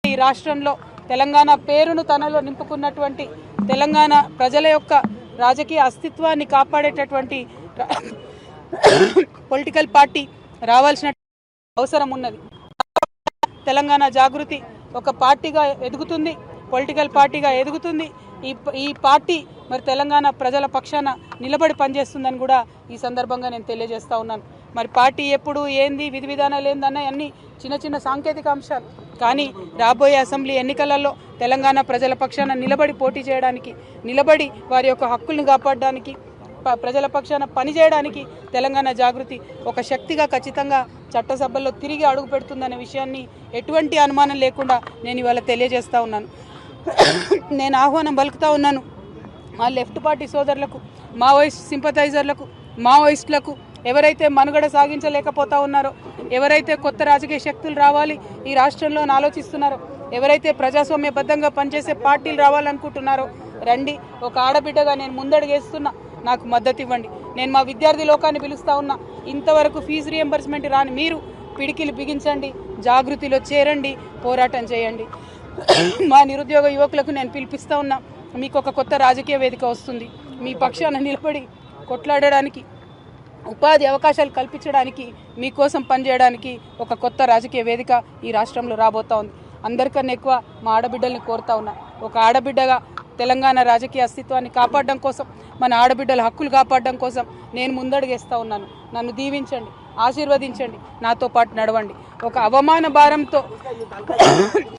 ఈ రాష్ట్రంలో తెలంగాణ పేరును తనలో నింపుకున్నటువంటి తెలంగాణ ప్రజల యొక్క రాజకీయ అస్తిత్వాన్ని కాపాడేటటువంటి పొలిటికల్ పార్టీ రావాల్సిన అవసరం ఉన్నది. తెలంగాణ జాగృతి ఒక పార్టీగా ఎదుగుతుంది, పొలిటికల్ పార్టీగా ఎదుగుతుంది. ఈ పార్టీ మరి తెలంగాణ ప్రజల పక్షాన నిలబడి పనిచేస్తుందని కూడా ఈ సందర్భంగా నేను తెలియజేస్తా ఉన్నాను. మరి పార్టీ ఎప్పుడు ఏంది, విధి విధానాలు ఏందన్న అన్ని చిన్న చిన్న సాంకేతిక అంశాలు. కానీ రాబోయే అసెంబ్లీ ఎన్నికలలో తెలంగాణ ప్రజల పక్షాన నిలబడి పోటీ చేయడానికి, నిలబడి వారి యొక్క హక్కుల్ని కాపాడడానికి, ప్రజల పక్షాన పనిచేయడానికి తెలంగాణ జాగృతి ఒక శక్తిగా ఖచ్చితంగా చట్టసభల్లో తిరిగి అడుగు పెడుతుందనే విషయాన్ని ఎటువంటి అనుమానం లేకుండా నేను ఇవాళ తెలియజేస్తా ఉన్నాను. నేను ఆహ్వానం పలుకుతా ఉన్నాను మా లెఫ్ట్ పార్టీ సోదరులకు, మావోయిస్ట్ సింపథైజర్లకు, మావోయిస్టులకు, ఎవరైతే మనుగడ సాగించలేకపోతా ఉన్నారో, ఎవరైతే కొత్త రాజకీయ శక్తులు రావాలి ఈ రాష్ట్రంలో ఆలోచిస్తున్నారో, ఎవరైతే ప్రజాస్వామ్యబద్ధంగా పనిచేసే పార్టీలు రావాలనుకుంటున్నారో రండి. ఒక ఆడబిడ్డగా నేను ముందడుగేస్తున్నా, నాకు మద్దతు ఇవ్వండి. నేను మా విద్యార్థి లోకాన్ని పిలుస్తా ఉన్నా, ఇంతవరకు ఫీజు రియంబర్స్మెంట్ రాని మీరు పిడికిలు బిగించండి, జాగృతిలో చేరండి, పోరాటం చేయండి. మా నిరుద్యోగ యువకులకు నేను పిలిపిస్తా ఉన్నా, మీకు ఒక కొత్త రాజకీయ వేదిక వస్తుంది. మీ పక్షాన నిలబడి కొట్లాడడానికి, ఉపాధి అవకాశాలు కల్పించడానికి, మీకోసం పనిచేయడానికి ఒక కొత్త రాజకీయ వేదిక ఈ రాష్ట్రంలో రాబోతా ఉంది. అందరికన్నా ఎక్కువ మా ఆడబిడ్డల్ని కోరుతా ఉన్నా, ఒక ఆడబిడ్డగా తెలంగాణ రాజకీయ అస్తిత్వాన్ని కాపాడడం కోసం, మన ఆడబిడ్డల హక్కులు కాపాడడం కోసం నేను ముందడుగేస్తా ఉన్నాను. నన్ను దీవించండి, ఆశీర్వదించండి, నాతో పాటు నడవండి. ఒక అవమాన భారంతో